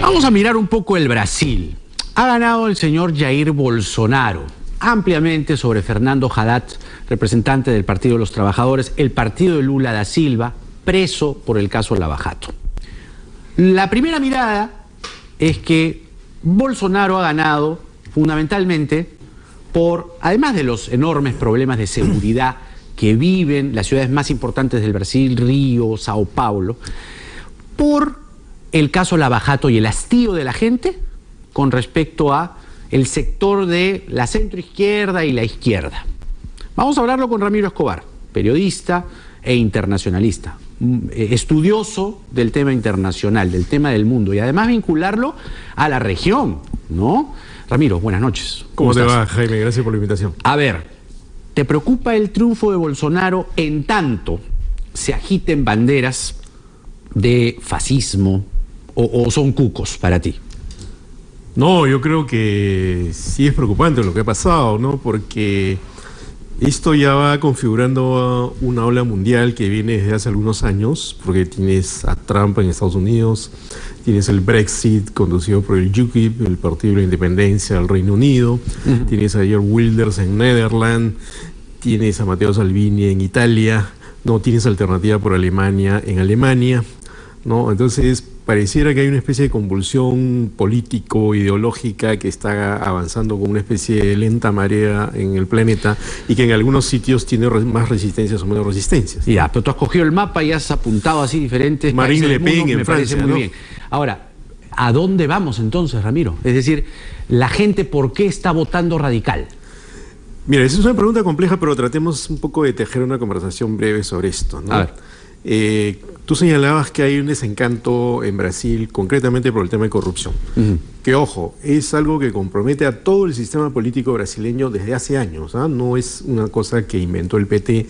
Vamos a mirar un poco el Brasil. Ha ganado el señor Jair Bolsonaro ampliamente sobre Fernando Haddad, representante del Partido de los Trabajadores, el partido de Lula da Silva, preso por el caso Lava Jato. La primera mirada es que Bolsonaro ha ganado fundamentalmente por, además de los enormes problemas de seguridad que viven las ciudades más importantes del Brasil, Río, Sao Paulo, por el caso Lava Jato y el hastío de la gente con respecto a el sector de la centroizquierda y la izquierda. Vamos a hablarlo con Ramiro Escobar, periodista e internacionalista, estudioso del tema internacional, del tema del mundo, y además vincularlo a la región, ¿no? Ramiro, buenas noches. ¿Cómo te va, Jaime? Gracias por la invitación. A ver, ¿te preocupa el triunfo de Bolsonaro en tanto se agiten banderas de fascismo o son cucos para ti? No, yo creo que sí es preocupante lo que ha pasado, ¿no? Porque esto ya va configurando una ola mundial que viene desde hace algunos años, porque tienes a Trump en Estados Unidos, tienes el Brexit conducido por el UKIP, el Partido de la Independencia del Reino Unido, tienes a Geert Wilders en Netherlands, tienes a Matteo Salvini en Italia, no tienes alternativa por Alemania en Alemania, ¿no? Entonces pareciera que hay una especie de convulsión político-ideológica que está avanzando con una especie de lenta marea en el planeta y que en algunos sitios tiene más resistencias o menos resistencias. Ya, pero tú has cogido el mapa y has apuntado así diferentes Marine Le Pen en Francia, parece muy bien. Ahora, ¿a dónde vamos entonces, Ramiro? Es decir, la gente, ¿por qué está votando radical? Mira, esa es una pregunta compleja, pero tratemos un poco de tejer una conversación breve sobre esto, ¿no? A ver. Tú señalabas que hay un desencanto en Brasil, concretamente por el tema de corrupción. Que, ojo, es algo que compromete a todo el sistema político brasileño desde hace años, ¿ah? No es una cosa que inventó el PT.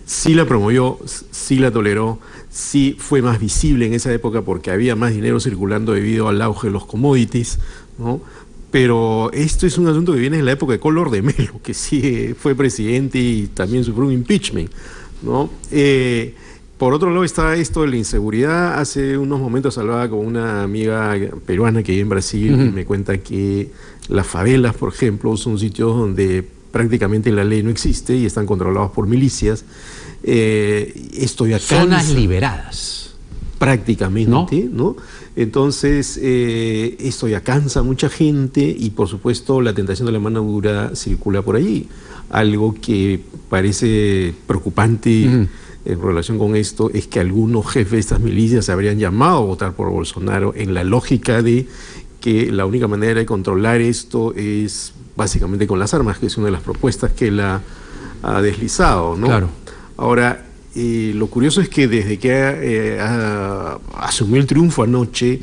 Sí la promovió, sí la toleró, sí fue más visible en esa época porque había más dinero circulando debido al auge de los commodities, ¿no? Pero esto es un asunto que viene de la época de Collor de Mello, que sí fue presidente y también sufrió un impeachment, ¿no? Por otro lado está esto de la inseguridad. Hace unos momentos hablaba con una amiga peruana que vive en Brasil y me cuenta que las favelas, por ejemplo, son sitios donde prácticamente la ley no existe y están controlados por milicias. Esto ya cansa. Zonas liberadas. Prácticamente, ¿no? Entonces, esto ya cansa a mucha gente y, por supuesto, la tentación de la mano dura circula por allí. Algo que parece preocupante en relación con esto es que algunos jefes de estas milicias se habrían llamado a votar por Bolsonaro en la lógica de que la única manera de controlar esto es básicamente con las armas, que es una de las propuestas que él ha deslizado, ¿no? Claro. Ahora, lo curioso es que desde que asumió el triunfo anoche,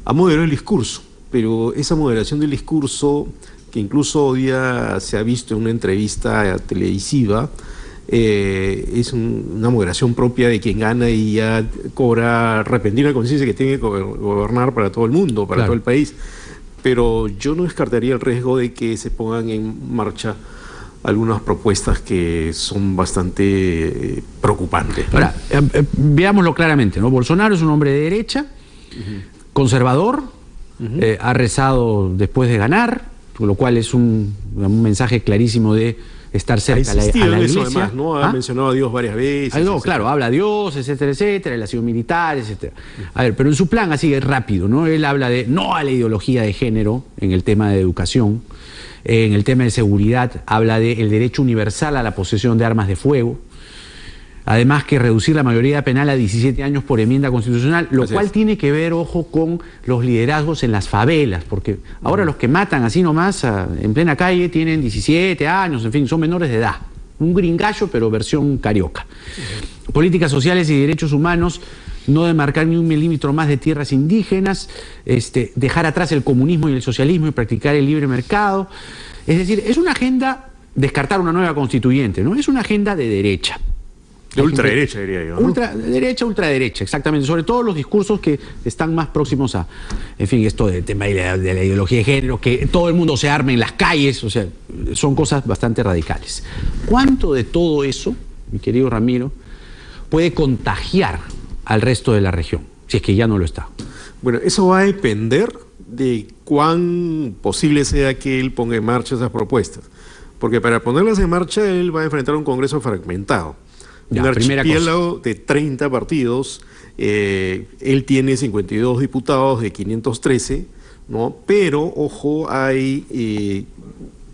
ha moderado el discurso, pero esa moderación del discurso, que incluso hoy día se ha visto en una entrevista televisiva, es una moderación propia de quien gana y ya cobra repentina conciencia que tiene que gobernar para todo el mundo, para todo el país. Pero yo no descartaría el riesgo de que se pongan en marcha algunas propuestas que son bastante preocupantes, ¿no? Ahora, veámoslo claramente, ¿no? Bolsonaro es un hombre de derecha, conservador, ha rezado después de ganar, lo cual es un mensaje clarísimo de estar cerca a la iglesia. Además, ¿no? Ha mencionado a Dios varias veces. No, claro, habla a Dios, etcétera, etcétera, él ha sido militar, etcétera. A ver, pero en su plan así es rápido, ¿no? Él habla de no a la ideología de género en el tema de educación, en el tema de seguridad habla del derecho universal a la posesión de armas de fuego, además que reducir la mayoría penal a 17 años por enmienda constitucional, lo cual tiene que ver, ojo, con los liderazgos en las favelas, porque ahora los que matan así nomás en plena calle tienen 17 años, en fin, son menores de edad. Un gringallo, pero versión carioca. Políticas sociales y derechos humanos, no demarcar ni un milímetro más de tierras indígenas, dejar atrás el comunismo y el socialismo y practicar el libre mercado. Es decir, es una agenda, descartar una nueva constituyente, ¿no? Es una agenda de derecha. De ultraderecha, diría yo, ¿no? Ultraderecha, exactamente. Sobre todo los discursos que están más próximos a, en fin, esto del tema de la ideología de género, que todo el mundo se arme en las calles, o sea, son cosas bastante radicales. ¿Cuánto de todo eso, mi querido Ramiro, puede contagiar al resto de la región, si es que ya no lo está? Bueno, eso va a depender de cuán posible sea que él ponga en marcha esas propuestas. Porque para ponerlas en marcha, él va a enfrentar un Congreso fragmentado. Un archipiélago de 30 partidos. Él tiene 52 diputados de 513, ¿no? Pero, ojo, hay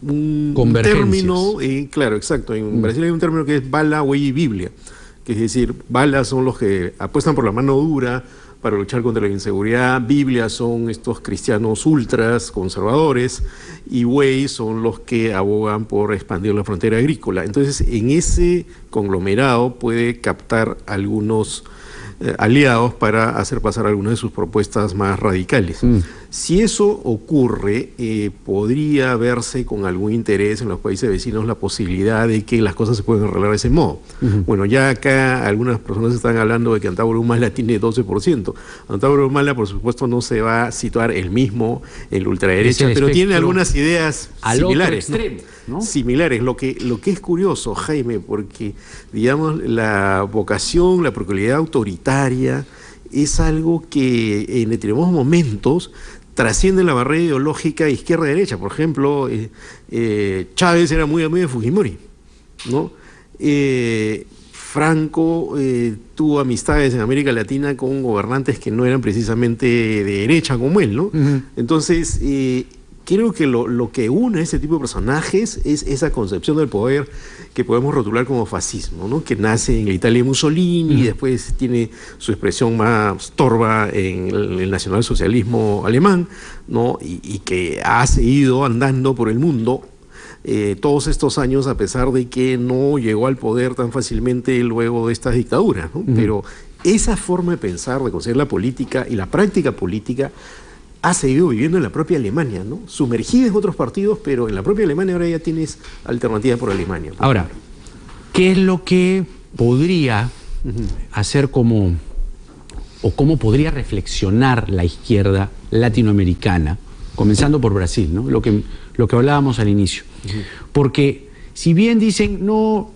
un término, claro, exacto, en Brasil hay un término que es bala, huella y Biblia, que es decir, balas son los que apuestan por la mano dura para luchar contra la inseguridad, Biblia son estos cristianos ultras, conservadores, y güey son los que abogan por expandir la frontera agrícola. Entonces, en ese conglomerado puede captar algunos aliados para hacer pasar algunas de sus propuestas más radicales. Si eso ocurre, podría verse con algún interés en los países vecinos la posibilidad de que las cosas se puedan arreglar de ese modo. Bueno, ya acá algunas personas están hablando de que Antauro Humala tiene 12%. Antauro Humala, por supuesto, no se va a situar el mismo en la ultraderecha, pero tiene algunas ideas similares. ¿No? Similares. Lo que es curioso, Jaime, porque, digamos, la vocación, la peculiaridad autoritaria es algo que en determinados momentos trasciende la barrera ideológica izquierda-derecha. Por ejemplo, Chávez era muy amigo de Fujimori, ¿no? Franco tuvo amistades en América Latina con gobernantes que no eran precisamente de derecha como él, ¿no? Entonces, creo que lo que une a ese tipo de personajes es esa concepción del poder que podemos rotular como fascismo, ¿no? Que nace en la Italia de Mussolini y después tiene su expresión más torva en el nacionalsocialismo alemán, ¿no? Y que ha seguido andando por el mundo todos estos años, a pesar de que no llegó al poder tan fácilmente luego de estas dictaduras, ¿no? Pero esa forma de pensar, de concebir la política y la práctica política ha seguido viviendo en la propia Alemania, ¿no? Sumergida en otros partidos, pero en la propia Alemania ahora ya tienes alternativas por Alemania. Ahora, ¿qué es lo que podría hacer como, o cómo podría reflexionar la izquierda latinoamericana, comenzando por Brasil, ¿no? Lo que hablábamos al inicio. Porque si bien dicen, no,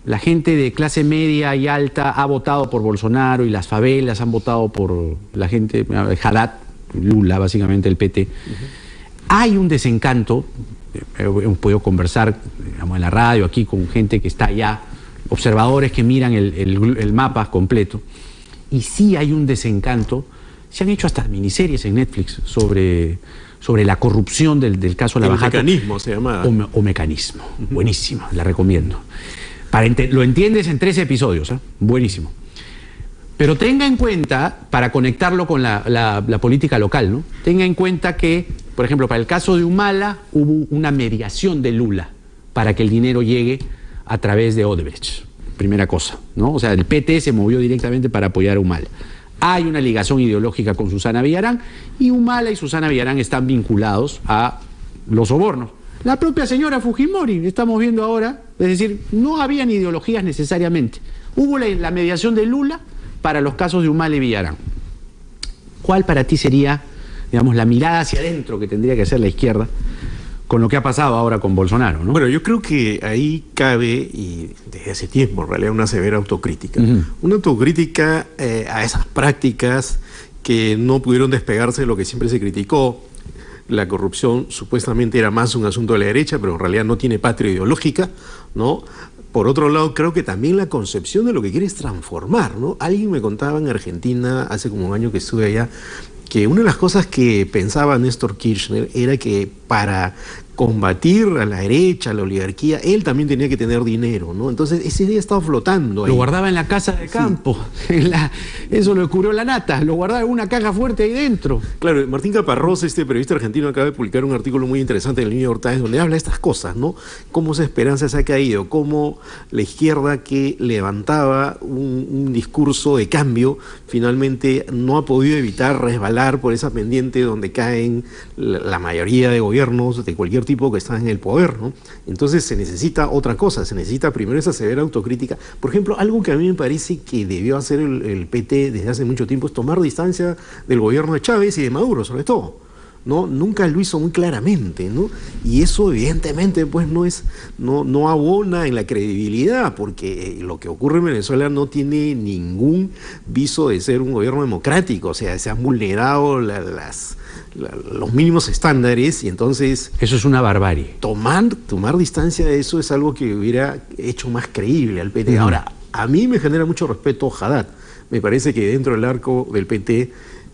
la gente de clase media y alta ha votado por Bolsonaro y las favelas han votado por la gente, Haddad, Lula, básicamente el PT. Hay un desencanto, hemos podido conversar, digamos, en la radio aquí con gente que está allá, observadores que miran el mapa completo, y sí hay un desencanto. Se han hecho hasta miniseries en Netflix sobre la corrupción del caso Lava Jato. Mecanismo se llama. O Mecanismo. Buenísima, la recomiendo. Lo entiendes en 13 episodios, ¿eh? Buenísimo. Pero tenga en cuenta, para conectarlo con la política local, ¿no? Tenga en cuenta que, por ejemplo, para el caso de Humala hubo una mediación de Lula para que el dinero llegue a través de Odebrecht. Primera cosa, ¿no? O sea, el PT se movió directamente para apoyar a Humala. Hay una ligación ideológica con Susana Villarán y Humala y Susana Villarán están vinculados a los sobornos. La propia señora Fujimori, estamos viendo ahora, es decir, no habían ideologías necesariamente. Hubo la mediación de Lula para los casos de Humala y Villarán. ¿Cuál para ti sería, digamos, la mirada hacia adentro que tendría que hacer la izquierda con lo que ha pasado ahora con Bolsonaro, ¿no? Bueno, yo creo que ahí cabe, y desde hace tiempo en realidad, una severa autocrítica. Una autocrítica a esas prácticas que no pudieron despegarse de lo que siempre se criticó. La corrupción supuestamente era más un asunto de la derecha, pero en realidad no tiene patria ideológica, ¿no? Por otro lado, creo que también la concepción de lo que quieres transformar, ¿no? Alguien me contaba en Argentina, hace como un año que estuve allá, que una de las cosas que pensaba Néstor Kirchner era que para combatir a la derecha, a la oligarquía, él también tenía que tener dinero, ¿no? Entonces ese día estaba flotando ahí. Lo guardaba en la casa de campo, eso lo curó la nata, lo guardaba en una caja fuerte ahí dentro. Claro, Martín Caparrós, este periodista argentino, acaba de publicar un artículo muy interesante en el New York Times donde habla de estas cosas, ¿no? Cómo esa esperanza se ha caído, cómo la izquierda que levantaba un discurso de cambio, finalmente no ha podido evitar resbalar por esa pendiente donde caen la mayoría de gobiernos de cualquier tipo que están en el poder, ¿no? Entonces se necesita otra cosa, se necesita primero esa severa autocrítica. Por ejemplo, algo que a mí me parece que debió hacer el PT desde hace mucho tiempo es tomar distancia del gobierno de Chávez y de Maduro, sobre todo, ¿no? Nunca lo hizo muy claramente, ¿no? Y eso evidentemente pues no abona en la credibilidad, porque lo que ocurre en Venezuela no tiene ningún viso de ser un gobierno democrático. O sea, se han vulnerado los mínimos estándares, y entonces... Eso es una barbarie. Tomar distancia de eso es algo que hubiera hecho más creíble al PT. Ahora, a mí me genera mucho respeto Haddad. Me parece que dentro del arco del PT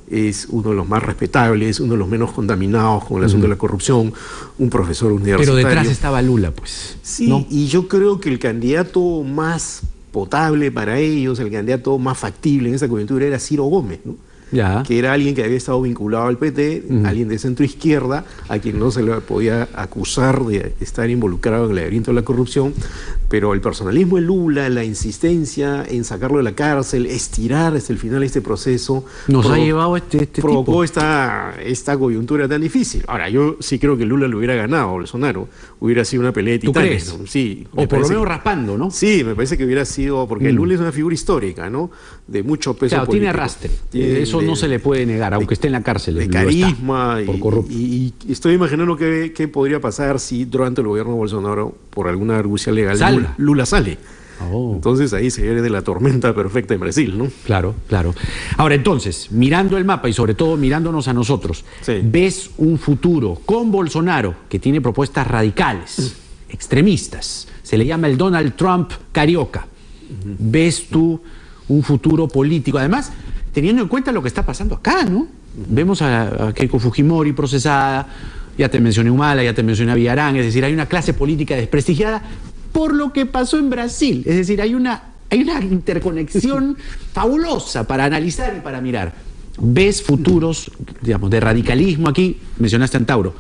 es uno de los más respetables, uno de los menos contaminados con el asunto de la corrupción, un profesor universitario. Pero detrás estaba Lula, pues. Sí, ¿no? Y yo creo que el candidato más potable para ellos, el candidato más factible en esa coyuntura era Ciro Gómez, ¿no? Ya. Que era alguien que había estado vinculado al PT, alguien de centro izquierda, a quien no se le podía acusar de estar involucrado en el laberinto de la corrupción, pero el personalismo de Lula, la insistencia en sacarlo de la cárcel, estirar hasta el final este proceso, nos ha llevado provocó esta coyuntura tan difícil. Ahora, yo sí creo que Lula lo hubiera ganado, Bolsonaro, hubiera sido una pelea de titanes. ¿Tú crees? ¿No? Sí. O por lo menos raspando, ¿no? Sí, me parece que hubiera sido, porque Lula es una figura histórica, ¿no? De mucho peso político. Tiene arrastre. Eso no se le puede negar, aunque esté en la cárcel. De carisma por corrupto. Y estoy imaginando qué podría pasar si durante el gobierno de Bolsonaro, por alguna argucia legal, Lula sale. Oh. Entonces ahí se viene de la tormenta perfecta en Brasil, ¿no? Claro, claro. Ahora, entonces, mirando el mapa y sobre todo mirándonos a nosotros, ¿ves un futuro con Bolsonaro que tiene propuestas radicales, extremistas? Se le llama el Donald Trump carioca. ¿Ves tú un futuro político? Además, teniendo en cuenta lo que está pasando acá, ¿no? Vemos a Keiko Fujimori procesada, ya te mencioné Humala, ya te mencioné a Villarán, es decir, hay una clase política desprestigiada por lo que pasó en Brasil. Es decir, hay una interconexión fabulosa para analizar y para mirar. ¿Ves futuros, digamos, de radicalismo aquí? Mencionaste a Antauro.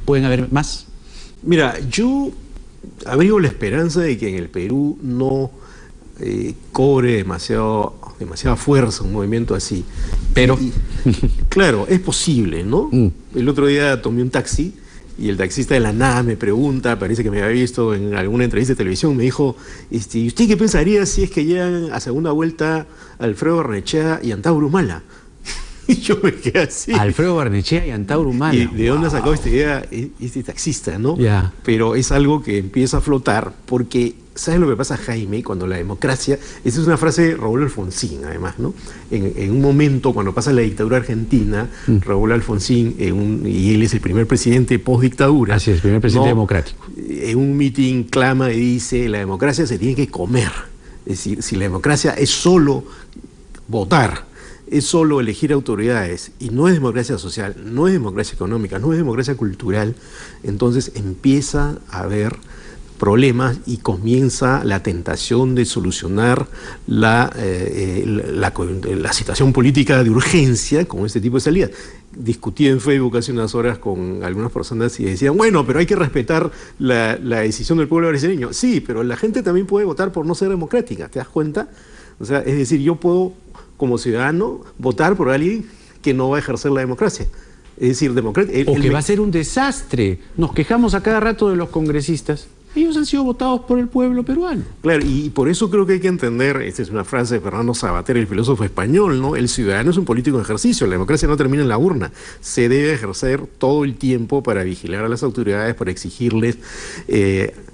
¿Pueden haber más? Mira, yo abrigo la esperanza de que en el Perú no cobre demasiada fuerza un movimiento así. Pero... claro, es posible, ¿no? El otro día tomé un taxi y el taxista de la nada me pregunta, parece que me había visto en alguna entrevista de televisión, me dijo, ¿y usted qué pensaría si es que llegan a segunda vuelta Alfredo Barnechea y Antauro Humala? Y yo me quedé así. Alfredo Barnechea y Antauro Humala. ¿Y de dónde ha sacado esta idea este taxista, no? Yeah. Pero es algo que empieza a flotar porque, ¿sabes lo que pasa, Jaime? Cuando la democracia, esa es una frase de Raúl Alfonsín, además, ¿no? En un momento, cuando pasa la dictadura argentina, Raúl Alfonsín, y él es el primer presidente post-dictadura. Así es, el primer presidente democrático. En un mitin clama y dice, la democracia se tiene que comer. Es decir, si la democracia es solo votar, es solo elegir autoridades, y no es democracia social, no es democracia económica, no es democracia cultural, entonces empieza a haber problemas y comienza la tentación de solucionar la situación política de urgencia con este tipo de salidas. Discutí en Facebook hace unas horas con algunas personas y decían, bueno, pero hay que respetar la decisión del pueblo brasileño. Sí, pero la gente también puede votar por no ser democrática, ¿te das cuenta? O sea, es decir, yo puedo, como ciudadano, votar por alguien que no va a ejercer la democracia. Es decir, o que va a ser un desastre. Nos quejamos a cada rato de los congresistas. Ellos han sido votados por el pueblo peruano. Claro, y por eso creo que hay que entender, esta es una frase de Fernando Savater, el filósofo español, ¿no? El ciudadano es un político en ejercicio, la democracia no termina en la urna, se debe ejercer todo el tiempo para vigilar a las autoridades, para exigirles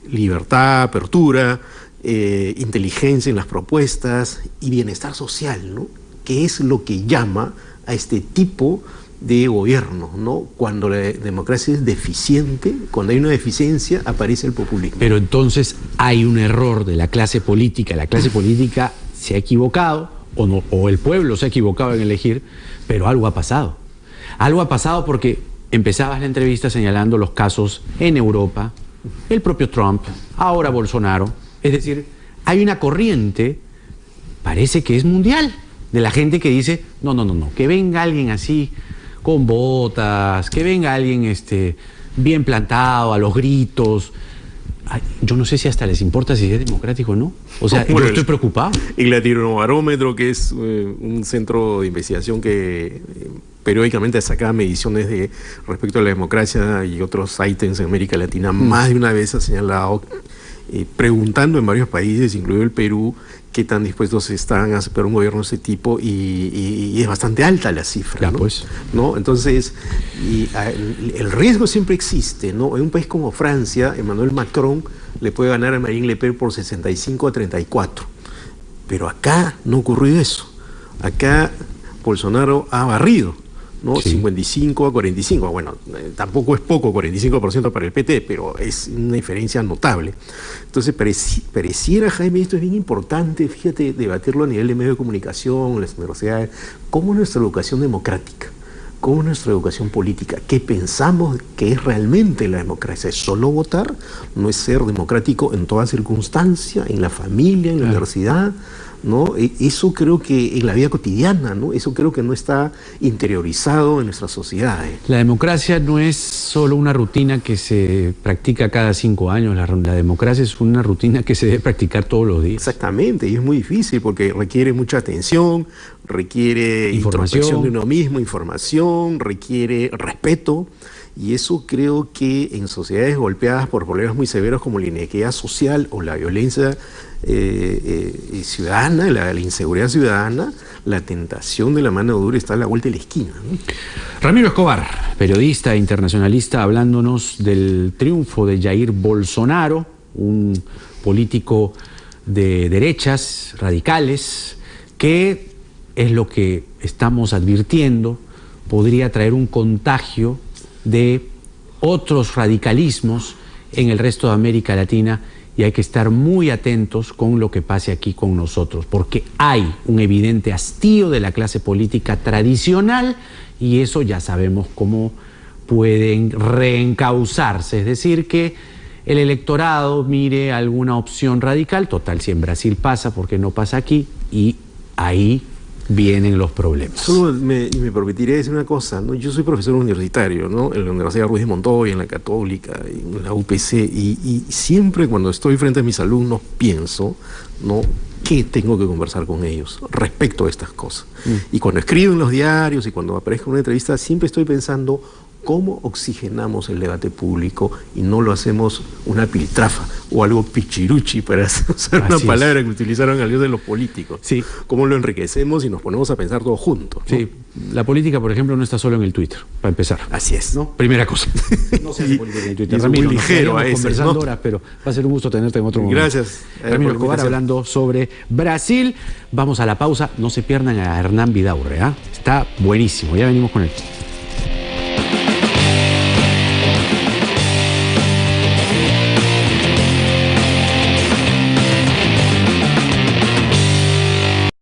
libertad, apertura, inteligencia en las propuestas y bienestar social, ¿no? Que es lo que llama a este tipo de gobierno, ¿no? Cuando la democracia es deficiente, cuando hay una deficiencia, aparece el populismo. Pero entonces hay un error de la clase política se ha equivocado, o el pueblo se ha equivocado en elegir, pero algo ha pasado. Algo ha pasado porque empezabas la entrevista señalando los casos en Europa, el propio Trump, ahora Bolsonaro. Es decir, hay una corriente, parece que es mundial, de la gente que dice, no, que venga alguien así, con botas, que venga alguien bien plantado, a los gritos. Ay, yo no sé si hasta les importa si es democrático o no. O sea, yo estoy preocupado. El Latinobarómetro, que es un centro de investigación que periódicamente saca mediciones respecto a la democracia y otros ítems en América Latina, más de una vez ha señalado preguntando en varios países, incluido el Perú, qué tan dispuestos están a aceptar un gobierno de ese tipo, y es bastante alta la cifra, ya, ¿no? Pues. ¿No? Entonces, el riesgo siempre existe, ¿no? En un país como Francia, Emmanuel Macron le puede ganar a Marine Le Pen por 65-34, pero acá no ocurrió eso. Acá Bolsonaro ha barrido, ¿no? Sí. 55-45, bueno, tampoco es poco, 45% para el PT, pero es una diferencia notable. Entonces pareciera, Jaime, esto es bien importante, fíjate, debatirlo a nivel de medios de comunicación, las universidades, cómo nuestra educación democrática, cómo nuestra educación política, qué pensamos que es realmente la democracia. ¿Es solo votar? ¿No es ser democrático en toda circunstancia, en la familia, en la universidad? ¿No? Eso creo que en la vida cotidiana, ¿no? Eso creo que no está interiorizado en nuestras sociedades. La democracia no es solo una rutina que se practica cada 5 años, la democracia es una rutina que se debe practicar todos los días. Exactamente, y es muy difícil porque requiere mucha atención, requiere introspección de uno mismo, información, requiere respeto. Y eso creo que en sociedades golpeadas por problemas muy severos como la inequidad social o la violencia ciudadana, la inseguridad ciudadana, la tentación de la mano dura está a la vuelta de la esquina, ¿no? Ramiro Escobar, periodista e internacionalista, hablándonos del triunfo de Jair Bolsonaro, un político de derechas radicales, que es lo que estamos advirtiendo, podría traer un contagio de otros radicalismos en el resto de América Latina, y hay que estar muy atentos con lo que pase aquí con nosotros, porque hay un evidente hastío de la clase política tradicional y eso ya sabemos cómo pueden reencauzarse, es decir, que el electorado mire alguna opción radical, total, si en Brasil pasa, ¿por qué no pasa aquí? Y ahí vienen los problemas. Solo me permitiré decir una cosa, ¿no? Yo soy profesor universitario, ¿no? En la Universidad Ruiz de Montoya, en la Católica, en la UPC, y siempre cuando estoy frente a mis alumnos pienso, ¿no?, ¿qué tengo que conversar con ellos respecto a estas cosas? Y cuando escribo en los diarios y cuando aparezco en una entrevista, siempre estoy pensando cómo oxigenamos el debate público y no lo hacemos una piltrafa o algo pichiruchi, para usar una palabra que utilizaron algunos de los políticos. Sí. Cómo lo enriquecemos y nos ponemos a pensar todos juntos, ¿no? Sí, la política, por ejemplo, no está solo en el Twitter, para empezar. Así es, ¿no? Primera cosa. No se hace política en el Twitter. Es Ramiro, muy ligero a veces, conversando ¿no? horas, pero va a ser un gusto tenerte en otro momento. Gracias. Ramiro Escobar hablando sobre Brasil. Vamos a la pausa. No se pierdan a Hernán Vidaurre, ¿eh? Está buenísimo. Ya venimos con él.